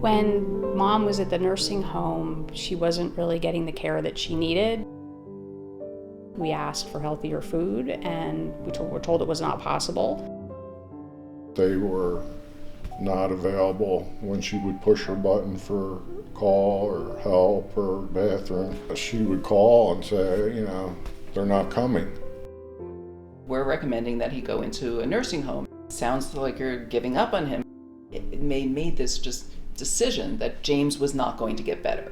When Mom was at the nursing home, she wasn't really getting the care that she needed. We asked for healthier food, and we were told it was not possible. They were not available when she would push her button for call or help or bathroom. She would call and say, they're not coming. We're recommending that he go into a nursing home. Sounds like you're giving up on him. It made this just decision that James was not going to get better.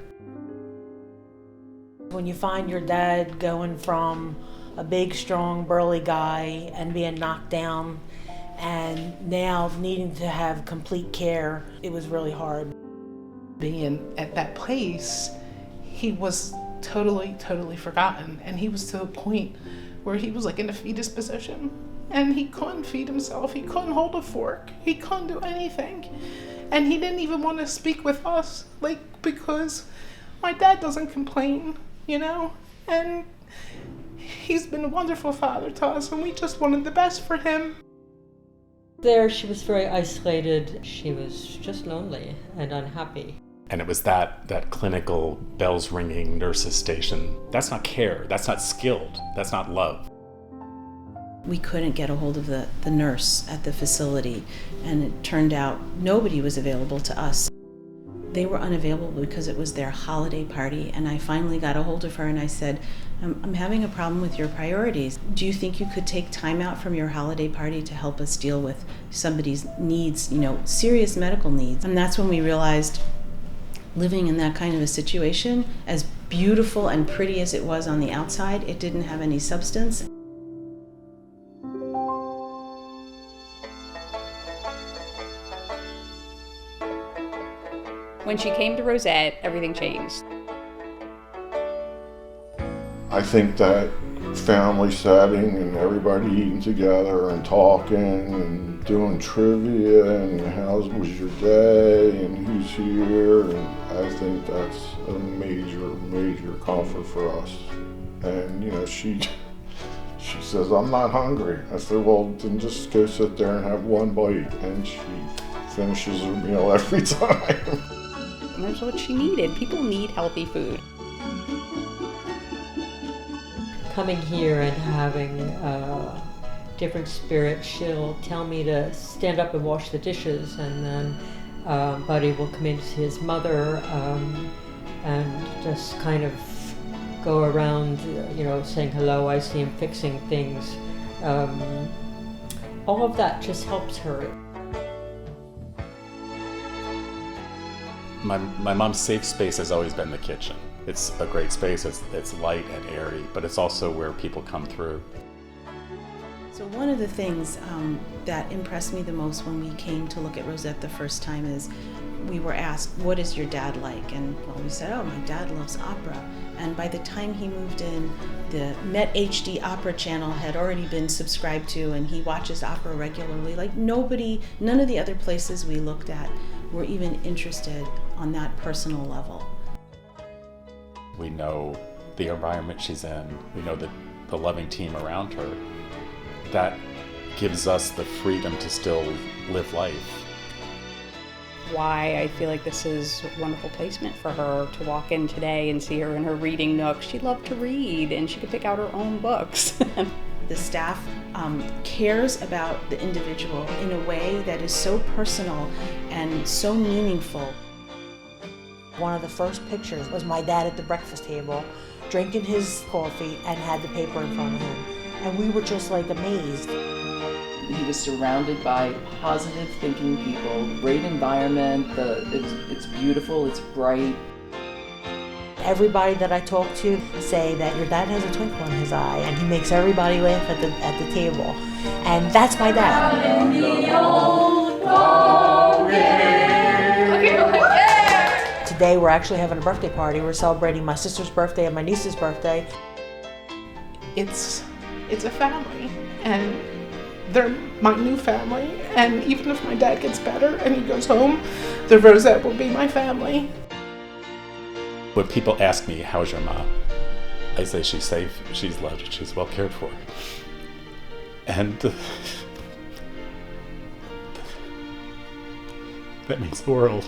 When you find your dad going from a big, strong, burly guy and being knocked down and now needing to have complete care, it was really hard. Being at that place, he was totally forgotten, and he was to a point where he was like in a fetus position, and he couldn't feed himself, he couldn't hold a fork, he couldn't do anything. And he didn't even want to speak with us, because my dad doesn't complain, and he's been a wonderful father to us, and we just wanted the best for him. There, she was very isolated. She was just lonely and unhappy. And it was that clinical bells ringing nurses station. That's not care, that's not skilled, that's not love. We couldn't get a hold of the nurse at the facility, and it turned out nobody was available to us. They were unavailable because it was their holiday party, and I finally got a hold of her and I said, I'm having a problem with your priorities. Do you think you could take time out from your holiday party to help us deal with somebody's needs, serious medical needs? And that's when we realized living in that kind of a situation, as beautiful and pretty as it was on the outside, it didn't have any substance. When she came to Rosette, everything changed. I think that family setting and everybody eating together and talking and doing trivia and how was your day and who's here, and I think that's a major comfort for us. And she says, I'm not hungry. I said, well, then just go sit there and have one bite, and she finishes her meal every time. And that's what she needed. People need healthy food. Coming here and having a different spirit, she'll tell me to stand up and wash the dishes, and then Buddy will come in to see his mother and just kind of go around, saying hello. I see him fixing things. All of that just helps her. My mom's safe space has always been the kitchen. It's a great space, it's light and airy, but it's also where people come through. So one of the things that impressed me the most when we came to look at Rosette the first time is we were asked, what is your dad like? And we said, oh, my dad loves opera. And by the time he moved in, the Met HD Opera channel had already been subscribed to, and he watches opera regularly. None of the other places we looked at were even interested on that personal level. We know the environment she's in, we know the loving team around her. That gives us the freedom to still live life. Why I feel like this is a wonderful placement for her to walk in today and see her in her reading nook. She loved to read, and she could pick out her own books. The staff cares about the individual in a way that is so personal and so meaningful. One of the first pictures was my dad at the breakfast table, drinking his coffee and had the paper in front of him. And we were just amazed. He was surrounded by positive thinking people, great environment, it's beautiful, it's bright. Everybody that I talk to say that your dad has a twinkle in his eye, and he makes everybody laugh at the table. And that's my dad. Today we're actually having a birthday party. We're celebrating my sister's birthday and my niece's birthday. It's a family, and they're my new family, and even if my dad gets better and he goes home, the Rosette will be my family. When people ask me, how's your mom? I say she's safe, she's loved, she's well cared for. And that means the world.